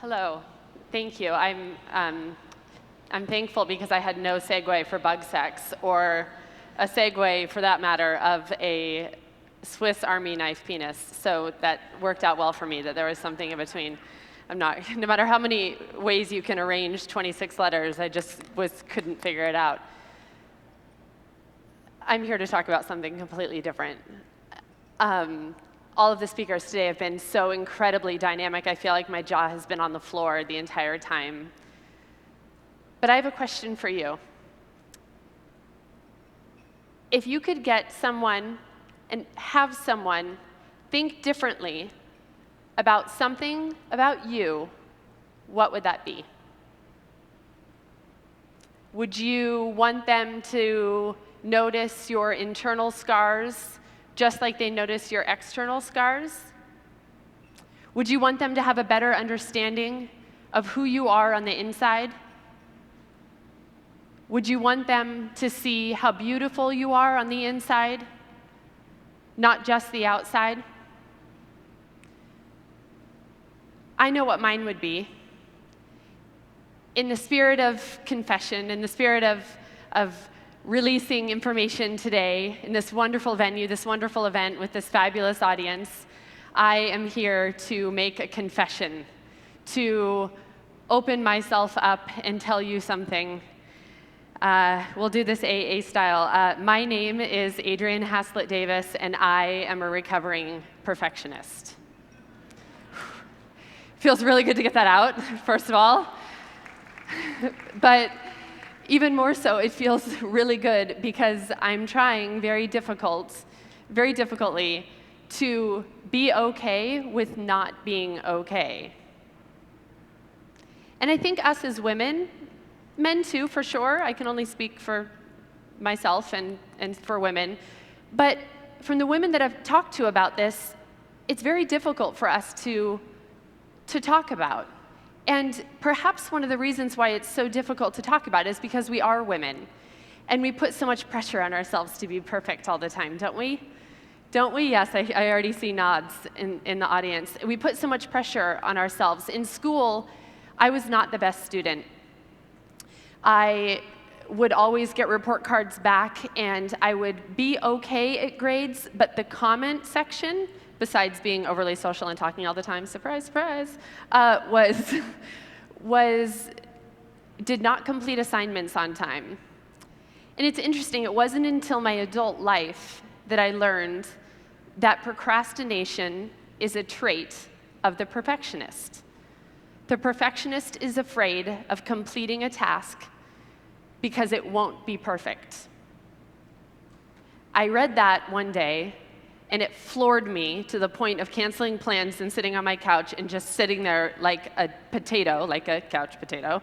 Hello, thank you. I'm thankful because I had no segue for bug sex, or a segue, for that matter, of a Swiss Army knife penis. So that worked out well for me, that there was something in between. No matter how many ways you can arrange 26 letters, I just couldn't figure it out. I'm here to talk about something completely different. All of the speakers today have been so incredibly dynamic. I feel like my jaw has been on the floor the entire time. But I have a question for you. If you could get someone and have someone think differently about something about you, what would that be? Would you want them to notice your internal scars just like they notice your external scars? Would you want them to have a better understanding of who you are on the inside? Would you want them to see how beautiful you are on the inside, not just the outside? I know what mine would be. In the spirit of confession, in the spirit of releasing information today in this wonderful venue, this wonderful event with this fabulous audience, I am here to make a confession, to open myself up and tell you something. We'll do this AA style. My name is Adrianne Haslet-Davis, and I am a recovering perfectionist. Feels really good to get that out, first of all. But even more so, it feels really good because I'm trying very difficultly to be okay with not being okay. And I think us as women, men too, for sure, I can only speak for myself and for women, but from the women that I've talked to about this, it's very difficult for us to talk about. And perhaps one of the reasons why it's so difficult to talk about is because we are women. And we put so much pressure on ourselves to be perfect all the time, don't we? Don't we? Yes, I already see nods in the audience. We put so much pressure on ourselves. In school, I was not the best student. I would always get report cards back, and I would be okay at grades, but the comment section, besides being overly social and talking all the time, surprise, surprise, did not complete assignments on time. And it's interesting, it wasn't until my adult life that I learned that procrastination is a trait of the perfectionist. The perfectionist is afraid of completing a task because it won't be perfect. I read that one day, and it floored me to the point of canceling plans and sitting on my couch and just sitting there like a potato, like a couch potato,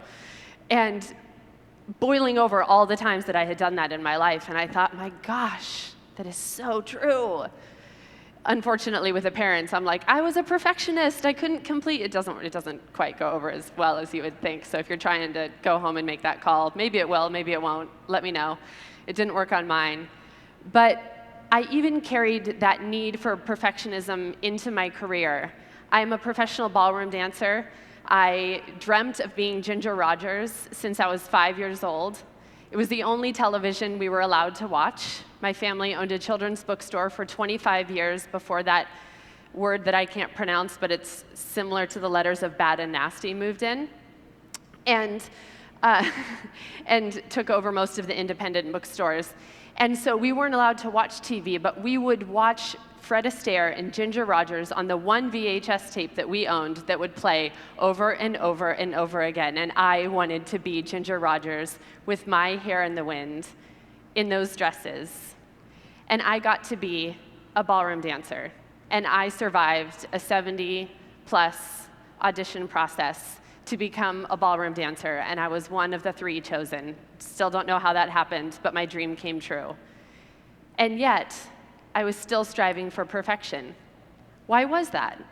and boiling over all the times that I had done that in my life. And I thought, my gosh, that is so true. Unfortunately, with the parents, I'm like, I was a perfectionist. I couldn't complete. It doesn't quite go over as well as you would think. So if you're trying to go home and make that call, maybe it will, maybe it won't. Let me know. It didn't work on mine. But I even carried that need for perfectionism into my career. I'm a professional ballroom dancer. I dreamt of being Ginger Rogers since I was 5 years old. It was the only television we were allowed to watch. My family owned a children's bookstore for 25 years before that word that I can't pronounce, but it's similar to the letters of bad and nasty moved in, and took over most of the independent bookstores. And so we weren't allowed to watch TV, but we would watch Fred Astaire and Ginger Rogers on the one VHS tape that we owned that would play over and over and over again. And I wanted to be Ginger Rogers with my hair in the wind in those dresses. And I got to be a ballroom dancer. And I survived a 70-plus audition process to become a ballroom dancer, and I was one of the 3 chosen. Still don't know how that happened, but my dream came true. And yet, I was still striving for perfection. Why was that?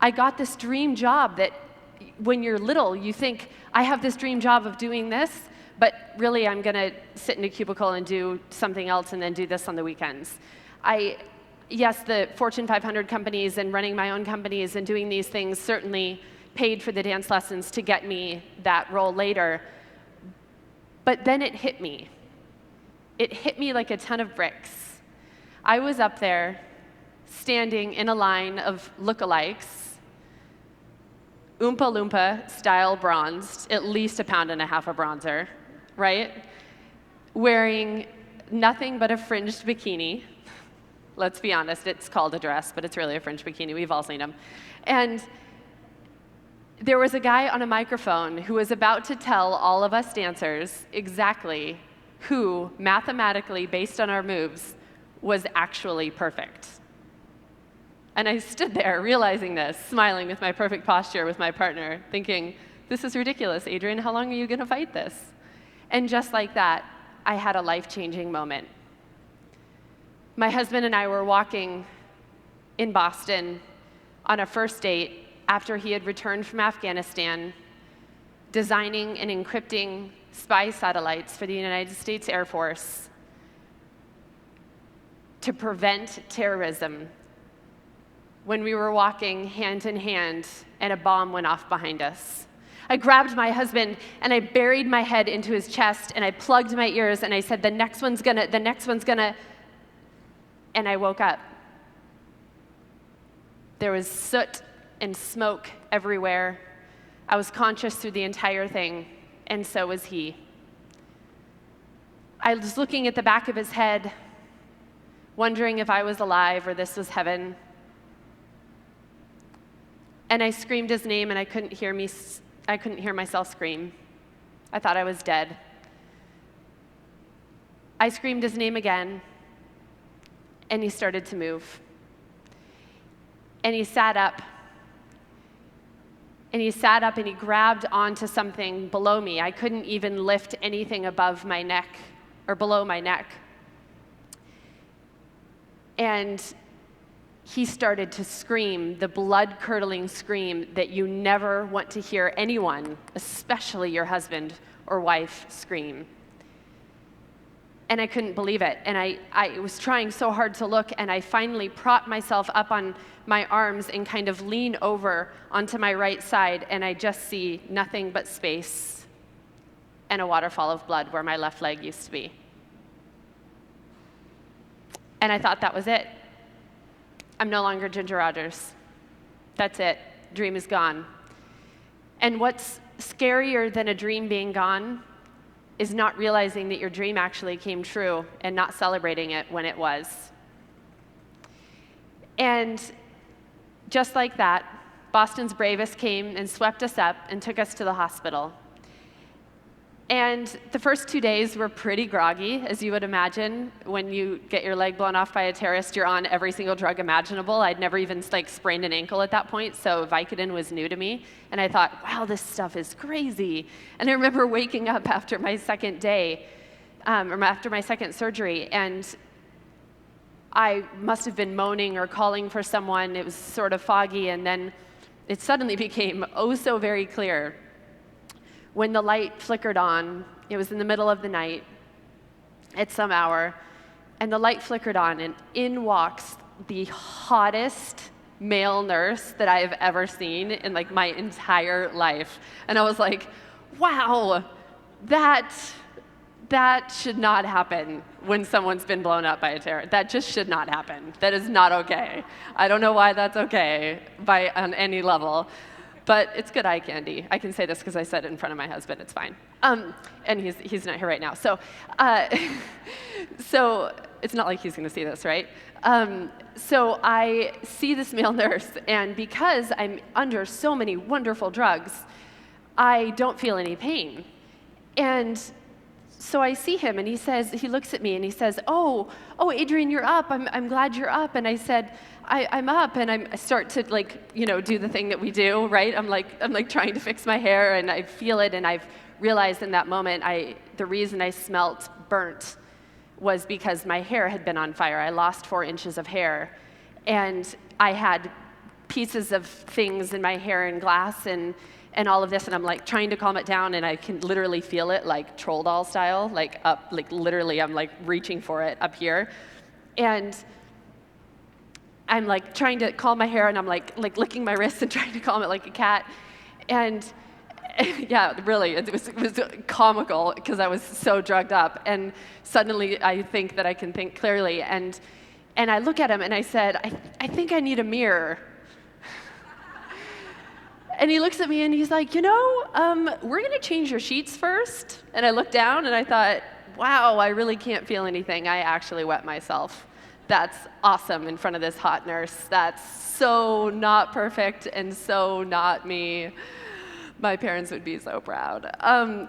I got this dream job that when you're little, you think, I have this dream job of doing this, but really I'm gonna sit in a cubicle and do something else and then do this on the weekends. Yes, the Fortune 500 companies and running my own companies and doing these things certainly paid for the dance lessons to get me that role later. But then it hit me. It hit me like a ton of bricks. I was up there, standing in a line of lookalikes, Oompa Loompa style bronzed, at least 1.5 pounds of bronzer, right? Wearing nothing but a fringed bikini. Let's be honest, it's called a dress, but it's really a fringed bikini. We've all seen them. And there was a guy on a microphone who was about to tell all of us dancers exactly who, mathematically, based on our moves, was actually perfect. And I stood there realizing this, smiling with my perfect posture with my partner, thinking, this is ridiculous, Adrianne, how long are you gonna fight this? And just like that, I had a life-changing moment. My husband and I were walking in Boston on a first date after he had returned from Afghanistan, designing and encrypting spy satellites for the United States Air Force to prevent terrorism, when we were walking hand in hand and a bomb went off behind us. I grabbed my husband and I buried my head into his chest and I plugged my ears and I said, the next one's gonna, and I woke up. There was soot and smoke everywhere. I was conscious through the entire thing, and so was he. I was looking at the back of his head, wondering if I was alive or this was heaven. And I screamed his name, and I couldn't hear myself scream. I thought I was dead. I screamed his name again, and he started to move. And he sat up. And he sat up and he grabbed onto something below me. I couldn't even lift anything above my neck or below my neck. And he started to scream, the blood-curdling scream that you never want to hear anyone, especially your husband or wife, scream. And I couldn't believe it. And I was trying so hard to look, and I finally propped myself up on my arms and kind of lean over onto my right side, and I just see nothing but space and a waterfall of blood where my left leg used to be. And I thought that was it. I'm no longer Ginger Rogers. That's it. Dream is gone. And what's scarier than a dream being gone is not realizing that your dream actually came true and not celebrating it when it was. And just like that, Boston's bravest came and swept us up and took us to the hospital. And the first 2 days were pretty groggy, as you would imagine. When you get your leg blown off by a terrorist, you're on every single drug imaginable. I'd never even sprained an ankle at that point, so Vicodin was new to me. And I thought, wow, this stuff is crazy. And I remember waking up after my second day, or after my second surgery, and I must have been moaning or calling for someone. It was sort of foggy, and then it suddenly became oh so very clear. When the light flickered on, it was in the middle of the night, at some hour, and the light flickered on, and in walks the hottest male nurse that I have ever seen in my entire life. And I was like, wow, that should not happen when someone's been blown up by a terrorist. That just should not happen. That is not okay. I don't know why that's okay on any level. But it's good eye candy. I can say this because I said it in front of my husband. It's fine. And he's not here right now. So it's not like he's going to see this, right? So I see this male nurse, and because I'm under so many wonderful drugs, I don't feel any pain. And so I see him, and he looks at me, and he says, oh, Adrianne, you're up. I'm glad you're up. And I said, I'm up, and I start to do the thing that we do, right? I'm like trying to fix my hair, and I feel it, and I've realized in that moment the reason I smelt burnt was because my hair had been on fire. I lost 4 inches of hair, and I had pieces of things in my hair and glass and all of this, and I'm trying to calm it down, and I can literally feel it troll doll style, up, literally I'm reaching for it up here, and I'm trying to calm my hair, and I'm licking my wrists and trying to calm it like a cat. And yeah, really, it was comical because I was so drugged up. And suddenly I think that I can think clearly. And I look at him and I said, I think I need a mirror. And he looks at me and he's like, we're going to change your sheets first. And I looked down and I thought, wow, I really can't feel anything. I actually wet myself. That's awesome in front of this hot nurse. That's so not perfect and so not me. My parents would be so proud.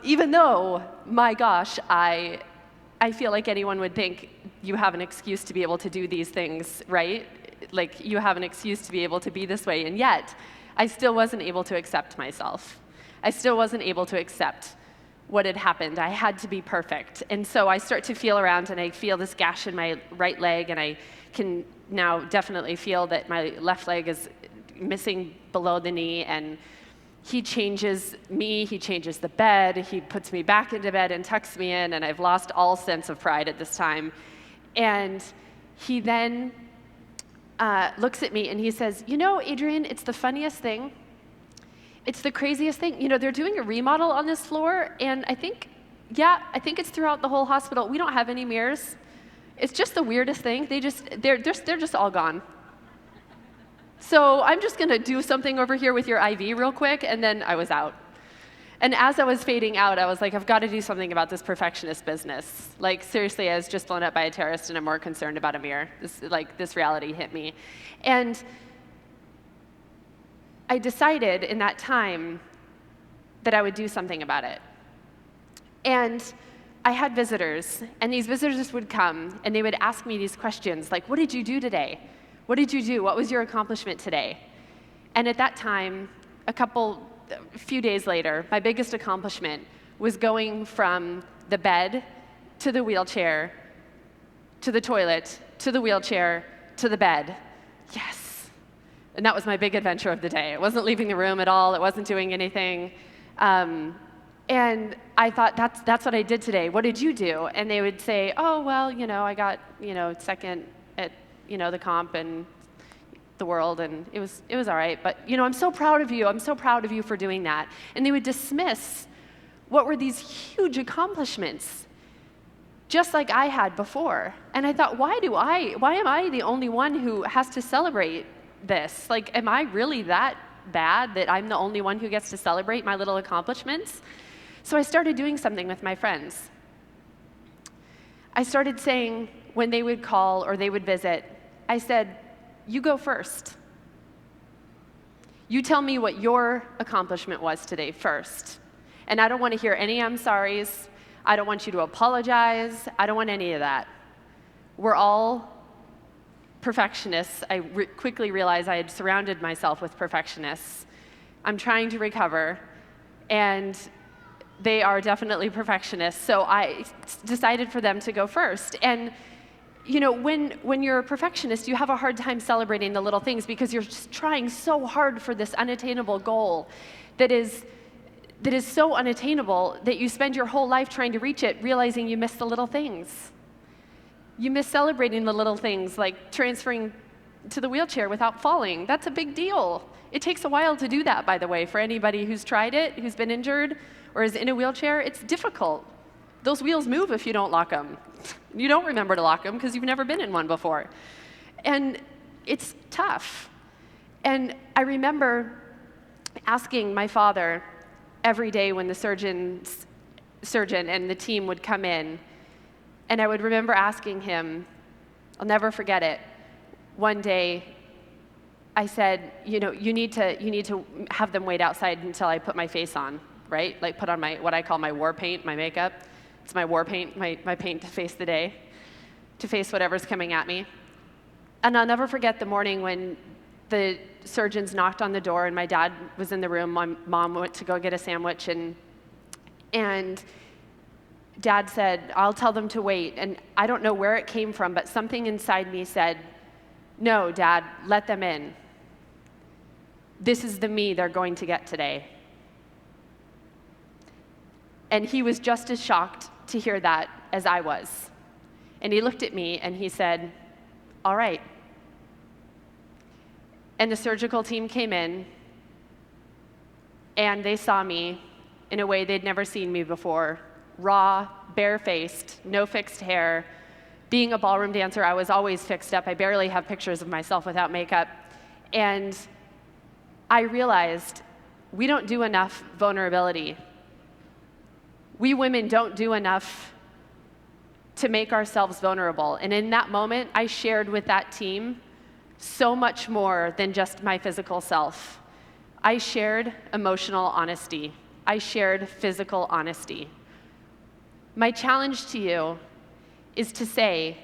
Even though, my gosh, I feel like anyone would think you have an excuse to be able to do these things, right? Like you have an excuse to be able to be this way, and yet I still wasn't able to accept myself. I still wasn't able to accept what had happened. I had to be perfect. And so I start to feel around and I feel this gash in my right leg, and I can now definitely feel that my left leg is missing below the knee, and he changes me, he changes the bed, he puts me back into bed and tucks me in, and I've lost all sense of pride at this time. And he then looks at me and he says, Adrianne, it's the funniest thing. It's the craziest thing. They're doing a remodel on this floor, and I think it's throughout the whole hospital. We don't have any mirrors. It's just the weirdest thing. They're just all gone. So I'm just going to do something over here with your IV real quick, and then I was out. And as I was fading out, I was like, I've got to do something about this perfectionist business. Like, seriously, I was just blown up by a terrorist, and I'm more concerned about a mirror. This reality hit me. And I decided in that time that I would do something about it. And I had visitors, and these visitors would come, and they would ask me these questions, like, what did you do today? What did you do? What was your accomplishment today? And at that time, a few days later, my biggest accomplishment was going from the bed to the wheelchair, to the toilet, to the wheelchair, to the bed. Yes. And that was my big adventure of the day. It wasn't leaving the room at all. It wasn't doing anything. And I thought, that's what I did today. What did you do? And they would say, oh, well, I got, second at, the comp and the world, and it was all right. But, I'm so proud of you. I'm so proud of you for doing that. And they would dismiss what were these huge accomplishments, just like I had before. And I thought, why am I the only one who has to celebrate this? Like, am I really that bad that I'm the only one who gets to celebrate my little accomplishments? So I started doing something with my friends. I started saying, when they would call or they would visit, I said, you go first. You tell me what your accomplishment was today first. And I don't want to hear any I'm sorries. I don't want you to apologize. I don't want any of that. We're all perfectionists. I quickly realized I had surrounded myself with perfectionists. I'm trying to recover, and they are definitely perfectionists. So I decided for them to go first. And when you're a perfectionist, you have a hard time celebrating the little things because you're just trying so hard for this unattainable goal that is so unattainable that you spend your whole life trying to reach it, realizing you miss the little things. You miss celebrating the little things, like transferring to the wheelchair without falling. That's a big deal. It takes a while to do that, by the way, for anybody who's tried it, who's been injured, or is in a wheelchair. It's difficult. Those wheels move if you don't lock them. You don't remember to lock them because you've never been in one before. And it's tough. And I remember asking my father every day when the surgeon and the team would come in, and I would remember asking him, I'll never forget it. One day, I said, you need to have them wait outside until I put my face on, right? Like put on what I call my war paint, my makeup. It's my war paint, my paint to face the day, to face whatever's coming at me. And I'll never forget the morning when the surgeons knocked on the door and my dad was in the room. My mom went to go get a sandwich, and Dad said, I'll tell them to wait. And I don't know where it came from, but something inside me said, no, Dad, let them in. This is the me they're going to get today. And he was just as shocked to hear that as I was. And he looked at me and he said, all right. And the surgical team came in, and they saw me in a way they'd never seen me before. Raw, barefaced, no fixed hair. Being a ballroom dancer, I was always fixed up. I barely have pictures of myself without makeup. And I realized we don't do enough vulnerability. We women don't do enough to make ourselves vulnerable. And in that moment, I shared with that team so much more than just my physical self. I shared emotional honesty. I shared physical honesty. My challenge to you is to say,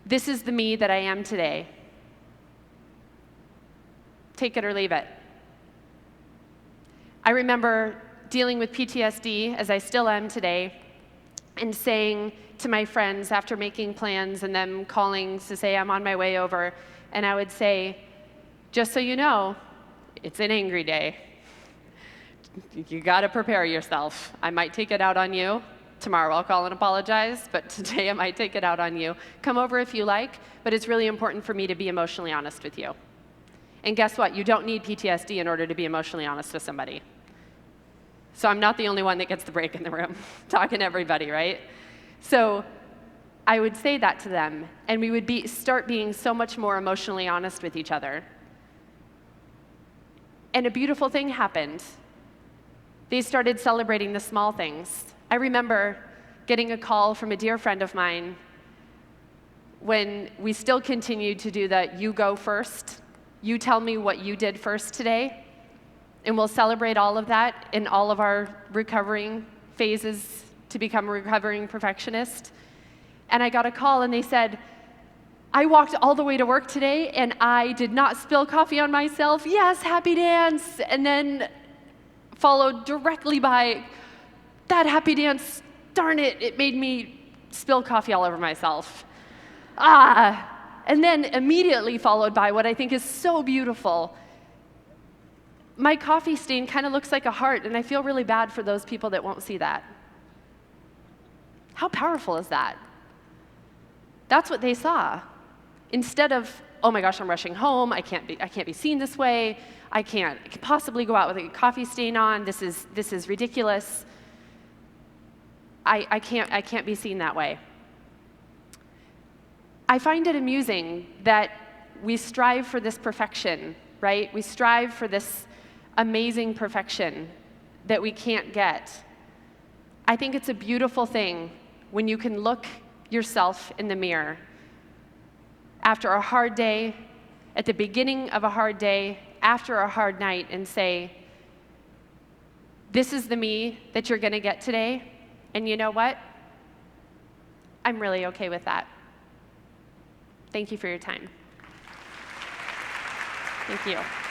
this is the me that I am today. Take it or leave it. I remember dealing with PTSD, as I still am today, and saying to my friends after making plans and them calling to say I'm on my way over, and I would say, just so you know, it's an angry day. You gotta prepare yourself. I might take it out on you. Tomorrow I'll call and apologize, but today I might take it out on you. Come over if you like, but it's really important for me to be emotionally honest with you. And guess what? You don't need PTSD in order to be emotionally honest with somebody. So I'm not the only one that gets the break in the room, talking to everybody, right? So I would say that to them, and we would start being so much more emotionally honest with each other. And a beautiful thing happened. They started celebrating the small things. I remember getting a call from a dear friend of mine when we still continued to do the you go first, you tell me what you did first today, and we'll celebrate all of that in all of our recovering phases to become a recovering perfectionist. And I got a call and they said, I walked all the way to work today and I did not spill coffee on myself. Yes, happy dance. And then followed directly by, that happy dance, darn it, it made me spill coffee all over myself. And then immediately followed by what I think is so beautiful. My coffee stain kind of looks like a heart, and I feel really bad for those people that won't see that. How powerful is that? That's what they saw. Instead of, oh my gosh, I'm rushing home, I can't be seen this way, I can't possibly go out with a coffee stain on, this is ridiculous. I can't be seen that way. I find it amusing that we strive for this perfection, right? We strive for this amazing perfection that we can't get. I think it's a beautiful thing when you can look yourself in the mirror after a hard day, at the beginning of a hard day, after a hard night, and say, this is the me that you're gonna get today, and you know what? I'm really okay with that. Thank you for your time. Thank you.